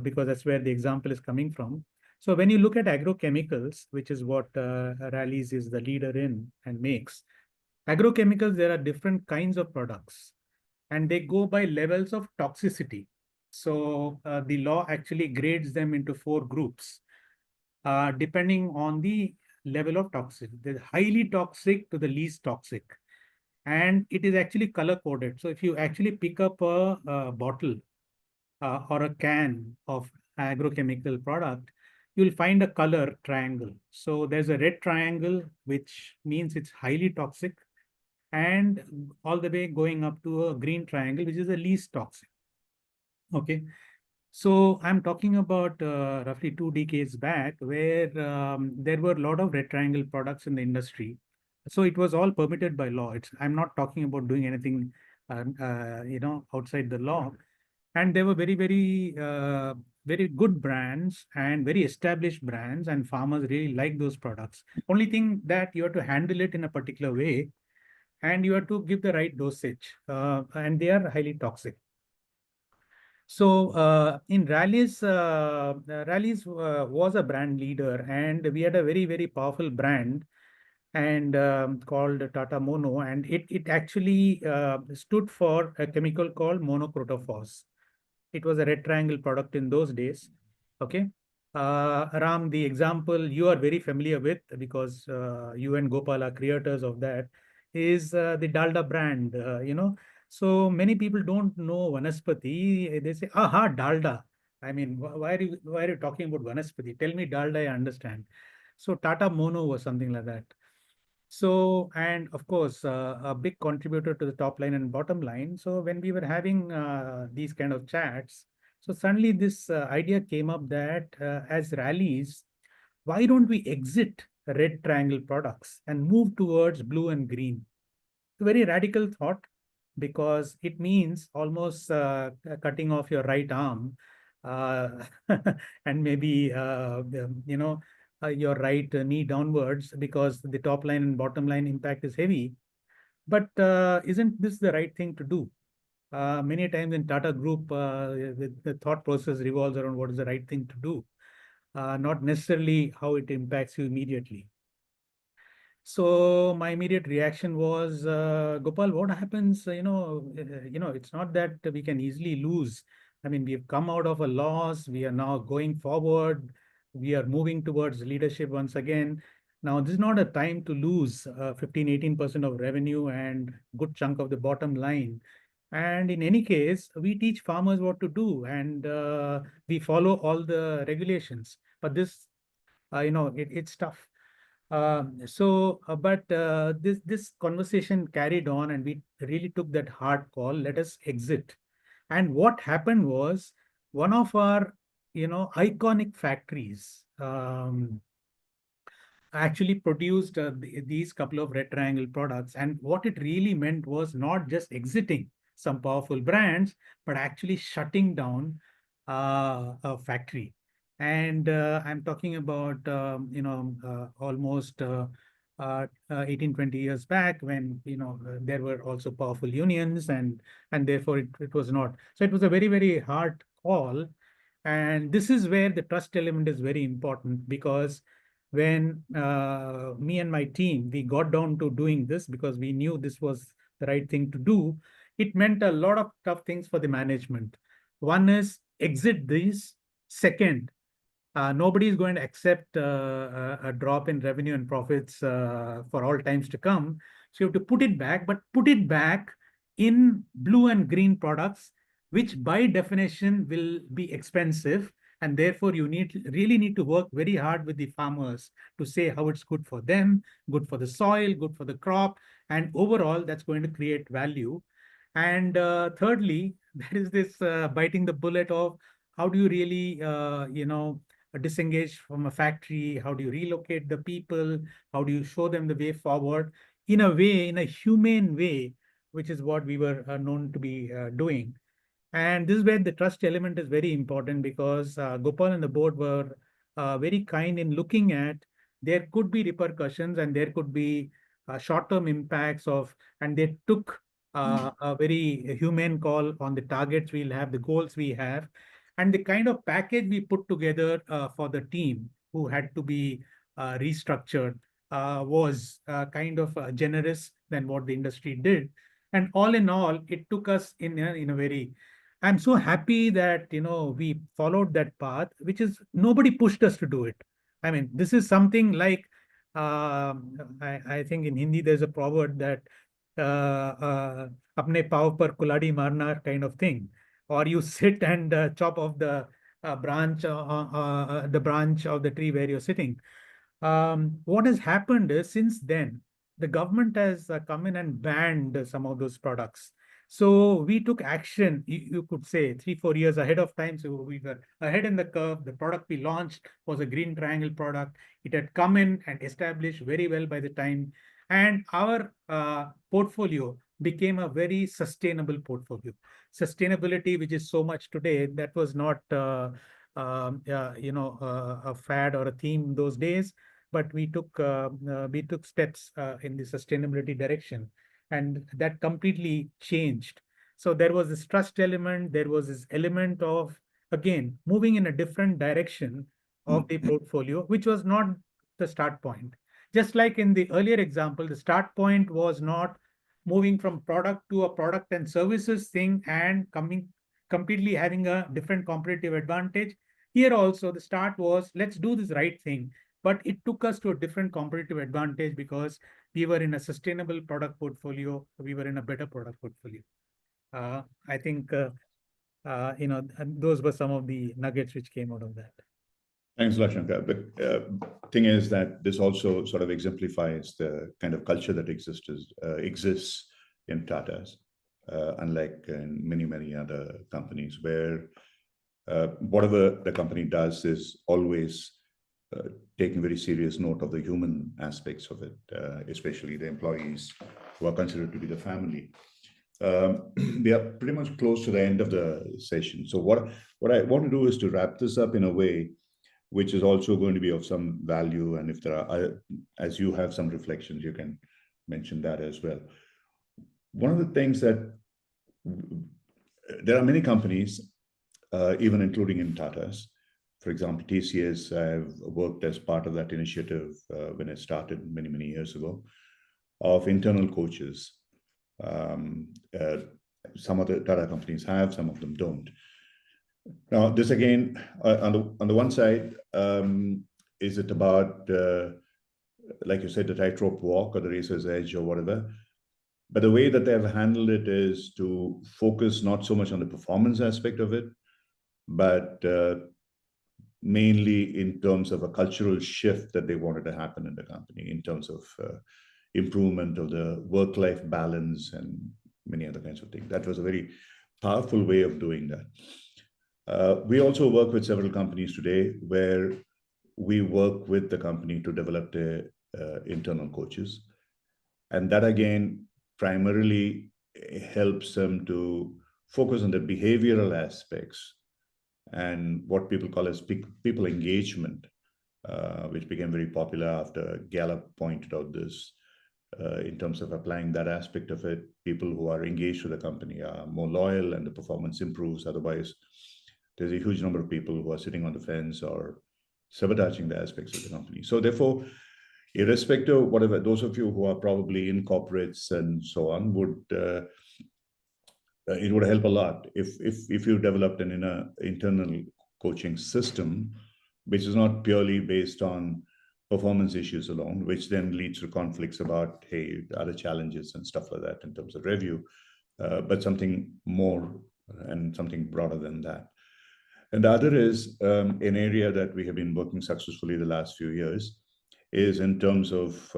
because that's where the example is coming from. So when you look at agrochemicals, which is what Rallis is the leader in and makes, agrochemicals, there are different kinds of products and they go by levels of toxicity. So the law actually grades them into 4 groups depending on the level of toxic. The highly toxic to the least toxic. And it is actually color coded. So if you actually pick up a bottle or a can of agrochemical product, you'll find a color triangle. So there's a red triangle, which means it's highly toxic, and all the way going up to a green triangle, which is the least toxic. Okay. So I'm talking about roughly 2 decades back, where there were a lot of red triangle products in the industry. So it was all permitted by law. I'm not talking about doing anything, outside the law. And they were very, very good brands and very established brands, and farmers really like those products. Only thing that you have to handle it in a particular way, and you have to give the right dosage, and they are highly toxic. So in Rallis, Rallis was a brand leader, and we had a very, very powerful brand and called Tata Mono, and it actually stood for a chemical called monocrotophos. It was a red triangle product in those days. Okay. Ram, the example you are very familiar with because you and Gopal are creators of that, is the Dalda brand, So many people don't know Vanaspati. They say, aha, Dalda. I mean, why are you talking about Vanaspati? Tell me Dalda, I understand. So Tata Mono was something like that. So, and of course, a big contributor to the top line and bottom line. So when we were having these kind of chats, so suddenly this idea came up that as rallies, why don't we exit red triangle products and move towards blue and green? A very radical thought, because it means almost cutting off your right arm uh, and maybe your right knee downwards, because the top line and bottom line impact is heavy. But isn't this the right thing to do? Many times in Tata Group, the thought process revolves around what is the right thing to do, not necessarily how it impacts you immediately. So my immediate reaction was, Gopal, what happens? It's not that we can easily lose. I mean, we've come out of a loss. We are now going forward. We are moving towards leadership once again. Now, this is not a time to lose 15, 18% of revenue and good chunk of the bottom line. And in any case, we teach farmers what to do, and we follow all the regulations. But this, it's tough. But this conversation carried on, and we really took that hard call. Let us exit. And what happened was, one of our, iconic factories actually produced these couple of red triangle products. And what it really meant was not just exiting some powerful brands, but actually shutting down a factory. And I'm talking about, almost 18, 20 years back, when, there were also powerful unions, and therefore it was not. So it was a very, very hard call. And this is where the trust element is very important, because when me and my team, we got down to doing this because we knew this was the right thing to do, it meant a lot of tough things for the management. One is exit these. Second, nobody is going to accept a drop in revenue and profits for all times to come. So you have to put it back, but put it back in blue and green products, which by definition will be expensive. And therefore, you really need to work very hard with the farmers to say how it's good for them, good for the soil, good for the crop, and overall, that's going to create value. And thirdly, there is this biting the bullet of how do you really, disengage from a factory? How do you relocate the people? How do you show them the way forward in a way, in a humane way, which is what we were known to be doing. And this is where the trust element is very important, because Gopal and the board were very kind in looking at there could be repercussions and there could be short-term impacts of, and they took a very humane call on the targets we'll have, the goals we have, and the kind of package we put together for the team who had to be restructured was kind of generous than what the industry did. And all in all, it took us in a very, I'm so happy that, we followed that path, which is nobody pushed us to do it. I mean, this is something like, I think in Hindi, there's a proverb that apne pav par kuladi marna kind of thing, or you sit and chop off the branch of the tree where you're sitting. What has happened is, since then, the government has come in and banned some of those products. So we took action, you could say 3, 4 years ahead of time. So we were ahead in the curve. The product we launched was a green triangle product. It had come in and established very well by the time. And our portfolio became a very sustainable portfolio. Sustainability, which is so much today, that was not a fad or a theme in those days, but we took steps in the sustainability direction, and that completely changed. So there was this trust element, there was this element of, again, moving in a different direction of the portfolio, which was not the start point. Just like in the earlier example, the start point was not moving from product to a product and services thing and coming completely having a different competitive advantage. Here also, the start was, let's do this right thing. but it took us to a different competitive advantage because we were in a sustainable product portfolio. We were in a better product portfolio. I think, and those were some of the nuggets which came out of that. Thanks, V.Shankar. But thing is that this also sort of exemplifies the kind of culture that exists in Tata's, unlike in many, many other companies where whatever the company does is always taking very serious note of the human aspects of it, especially the employees who are considered to be the family. We are pretty much close to the end of the session. So what I want to do is to wrap this up in a way which is also going to be of some value. And if there are, as you have some reflections, you can mention that as well. One of the things that there are many companies, even including in Tata's. For example, TCS, I've worked as part of that initiative when it started many, many years ago, of internal coaches. Some of the Tata companies have, some of them don't. Now, this again, on the one side, is it about, like you said, the tightrope walk or the racer's edge or whatever? But the way that they have handled it is to focus not so much on the performance aspect of it, but mainly in terms of a cultural shift that they wanted to happen in the company in terms of improvement of the work-life balance and many other kinds of things. That was a very powerful way of doing that. We also work with several companies today where we work with the company to develop their internal coaches. And that again, primarily helps them to focus on the behavioral aspects and what people call as people engagement, which became very popular after Gallup pointed out this in terms of applying that aspect of it. People who are engaged with the company are more loyal and the performance improves. Otherwise, there's a huge number of people who are sitting on the fence or sabotaging the aspects of the company. So therefore, irrespective of whatever, those of you who are probably in corporates and so on would, it would help a lot if you developed an internal coaching system, which is not purely based on performance issues alone, which then leads to conflicts about, hey, other challenges and stuff like that in terms of review, but something more and something broader than that. And the other is an area that we have been working successfully the last few years is in terms of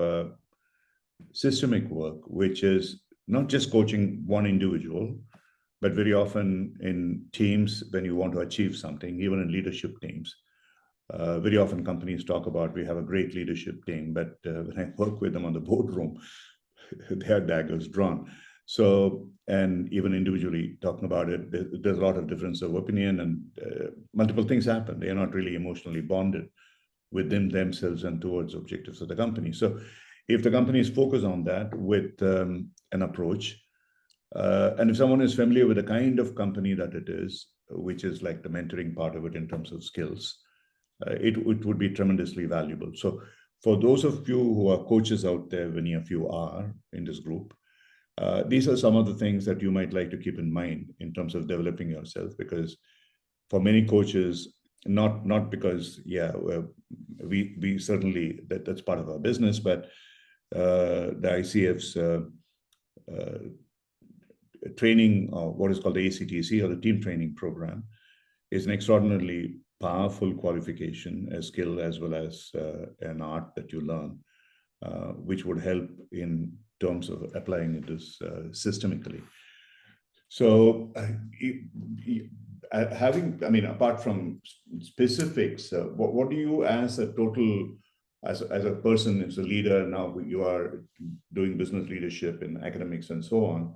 systemic work, which is not just coaching one individual, but very often in teams when you want to achieve something, even in leadership teams. Very often companies talk about, we have a great leadership team, but when I work with them on the boardroom, they have daggers drawn. So, and even individually talking about it, there's a lot of difference of opinion and multiple things happen. They are not really emotionally bonded with themselves and towards objectives of the company. So if the companies focus on that with an approach, and if someone is familiar with the kind of company that it is, which is like the mentoring part of it in terms of skills, it would be tremendously valuable. So for those of you who are coaches out there, many of you are in this group, these are some of the things that you might like to keep in mind in terms of developing yourself, because for many coaches, not because, yeah, we certainly, that's part of our business, but the ICF's training, what is called the ACTC or the team training program, is an extraordinarily powerful qualification, a skill, as well as an art that you learn, which would help in terms of applying it systemically. So apart from specifics, what do you as a total, as a person, as a leader, now you are doing business leadership in academics and so on,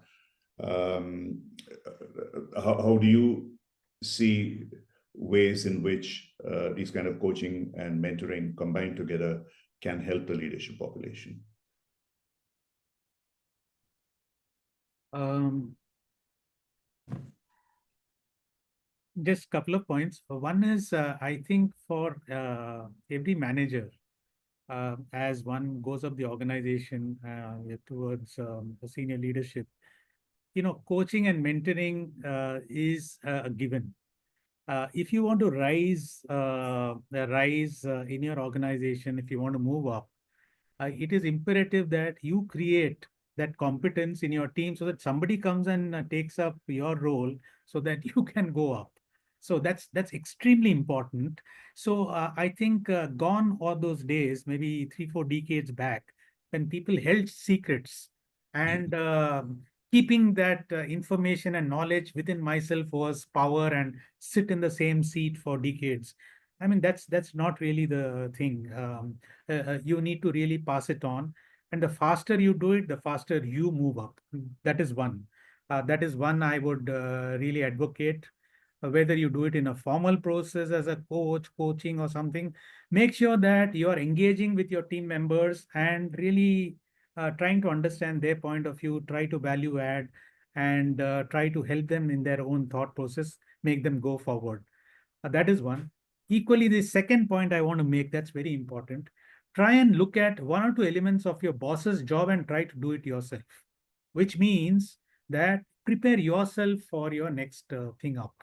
how do you see ways in which these kind of coaching and mentoring combined together can help the leadership population? Just a couple of points. One is, I think for every manager, as one goes up the organization towards the senior leadership, coaching and mentoring is a given. If you want to rise in your organization, if you want to move up, it is imperative that you create that competence in your team so that somebody comes and takes up your role so that you can go up. So that's extremely important. So I think gone are those days, maybe 3-4 decades back, when people held secrets and keeping that information and knowledge within myself was power and sit in the same seat for decades. I mean, that's not really the thing. You need to really pass it on. And the faster you do it, the faster you move up. That is one. That is one I would really advocate. Whether you do it in a formal process as a coach, coaching or something, make sure that you are engaging with your team members and really trying to understand their point of view, try to value add, and try to help them in their own thought process, make them go forward. That is one. Equally, the second point I want to make that's very important. Try and look at one or two elements of your boss's job and try to do it yourself, which means that prepare yourself for your next thing up.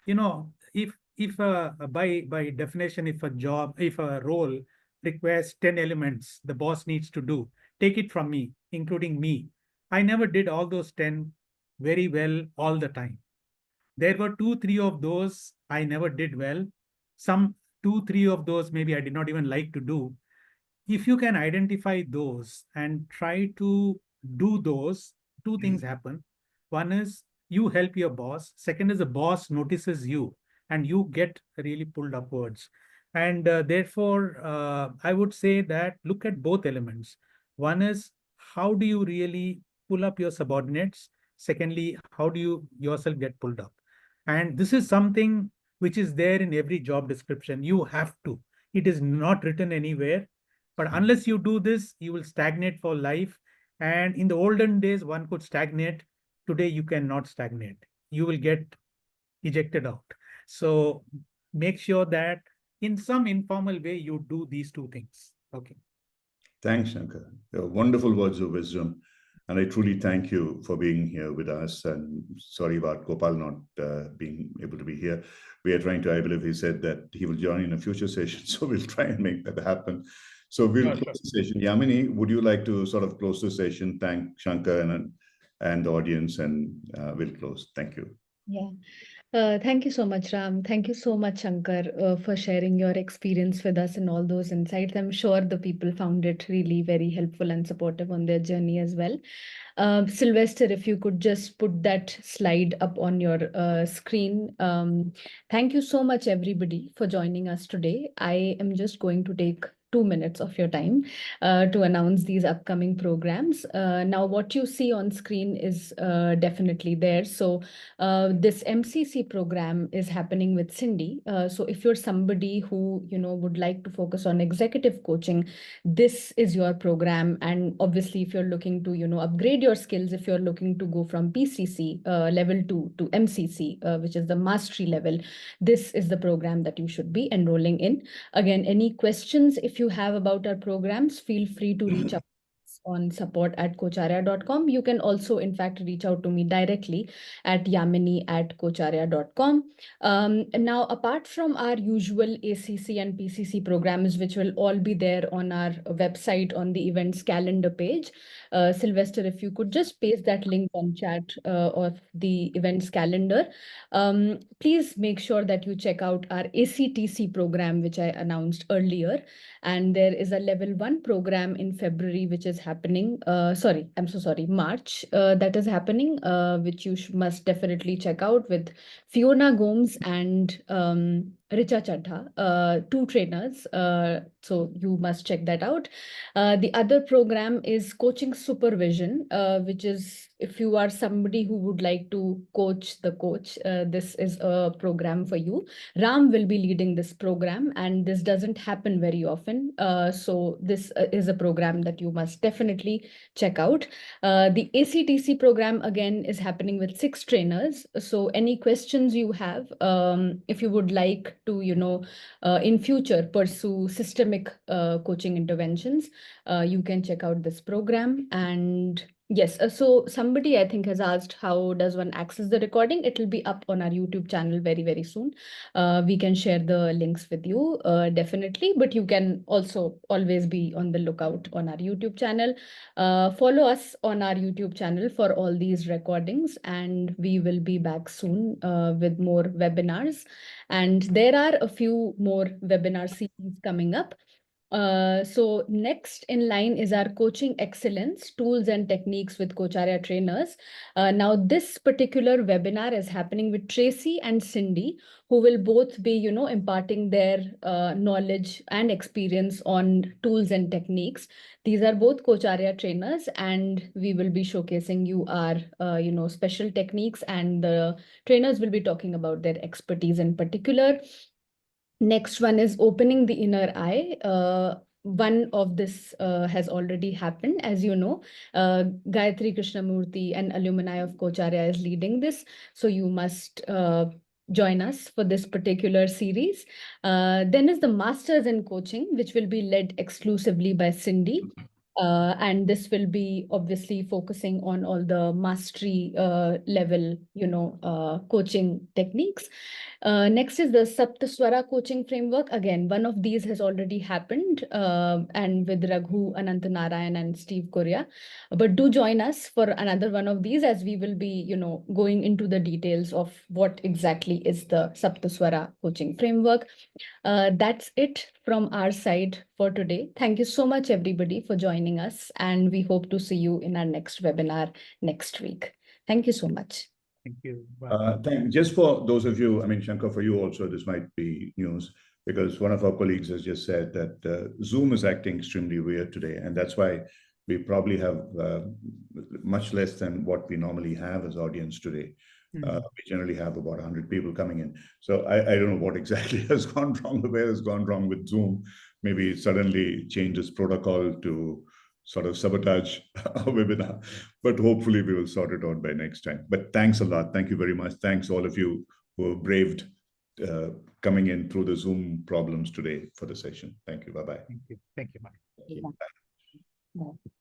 You know, if by definition, if a role requires 10 elements the boss needs to do, take it from me, including me. I never did all those 10 very well all the time. There were 2, 3 of those I never did well. Some 2, 3 of those maybe I did not even like to do. If you can identify those and try to do those, two things happen. One is you help your boss. Second is the boss notices you and you get really pulled upwards. And therefore, I would say that look at both elements. One is how do you really pull up your subordinates? Secondly, how do you yourself get pulled up? And this is something which is there in every job description. You have to. It is not written anywhere. But unless you do this, you will stagnate for life. And in the olden days, one could stagnate. Today, you cannot stagnate. You will get ejected out. So make sure that in some informal way, you do these two things. Okay. Thanks, Shankar. Wonderful words of wisdom. And I truly thank you for being here with us. And sorry about Gopal not being able to be here. We are trying to, I believe he said that he will join in a future session. So we'll try and make that happen. So we'll close the session. Yamini, would you like to sort of close the session? Thank Shankar and the audience, and we'll close. Thank you. Yeah. Thank you so much, Ram. Thank you so much, Shankar, for sharing your experience with us and all those insights. I'm sure the people found it really very helpful and supportive on their journey as well. Sylvester, if you could just put that slide up on your screen. Thank you so much, everybody, for joining us today. I am just going to take 2 minutes of your time to announce these upcoming programs. Now, what you see on screen is definitely there. So this MCC program is happening with Cindy. So if you're somebody who, would like to focus on executive coaching, this is your program. And obviously, if you're looking to, upgrade your skills, if you're looking to go from PCC level 2 to MCC, which is the mastery level, this is the program that you should be enrolling in. Again, any questions if you have about our programs, feel free to reach out on support@coacharya.com. You can also, in fact, reach out to me directly at yamini@coacharya.com. Now, apart from our usual ACC and PCC programs, which will all be there on our website on the events calendar page, Sylvester, if you could just paste that link on chat of the events calendar. Please make sure that you check out our ACTC program, which I announced earlier. And there is a level 1 program in February, which is happening. March, that is happening, which you must definitely check out with Fiona Gomes and Richa Chadha, 2 trainers. So you must check that out. The other program is coaching supervision, which is if you are somebody who would like to coach the coach, this is a program for you. Ram will be leading this program, and this doesn't happen very often. So this is a program that you must definitely check out. The ACTC program, again, is happening with 6 trainers. So any questions you have, if you would like to, in future pursue systemic coaching interventions, you can check out this program. And Yes, so somebody I think has asked how does one access the recording? It will be up on our YouTube channel very, very soon. We can share the links with you, definitely, but you can also always be on the lookout on our YouTube channel. Follow us on our YouTube channel for all these recordings, and we will be back soon with more webinars. And there are a few more webinar series coming up. So next in line is our coaching excellence tools and techniques with Coacharya trainers. Now this particular webinar is happening with Tracy and Cindy, who will both be, imparting their knowledge and experience on tools and techniques. These are both Coacharya trainers, and we will be showcasing you our, special techniques, and the trainers will be talking about their expertise in particular. Next one is opening the inner eye. One of this has already happened. As you know, Gayatri Krishnamurthy, an alumni of Coacharya, is leading this. So you must join us for this particular series. Then is the Masters in Coaching, which will be led exclusively by Cindy. And this will be obviously focusing on all the mastery level, coaching techniques. Next is the Saptaswara coaching framework. Again, one of these has already happened, and with Raghu Anantanarayan and Steve Korea. But do join us for another one of these, as we will be, going into the details of what exactly is the Saptaswara coaching framework. That's it from our side for today. Thank you so much, everybody, for joining us, and we hope to see you in our next webinar next week. Thank you so much. Thank you. Bye. Just for those of you, I mean, Shankar, for you also, this might be news, because one of our colleagues has just said that Zoom is acting extremely weird today, and that's why we probably have much less than what we normally have as audience today. We generally have about 100 people coming in. So I don't know what exactly has gone wrong, where has gone wrong with Zoom. Maybe it suddenly changes protocol to sort of sabotage our webinar, but hopefully we will sort it out by next time. But thanks a lot. Thank you very much. Thanks all of you who have braved coming in through the Zoom problems today for the session. Thank you. Bye-bye. Thank you. Thank you. Bye. Bye. Bye.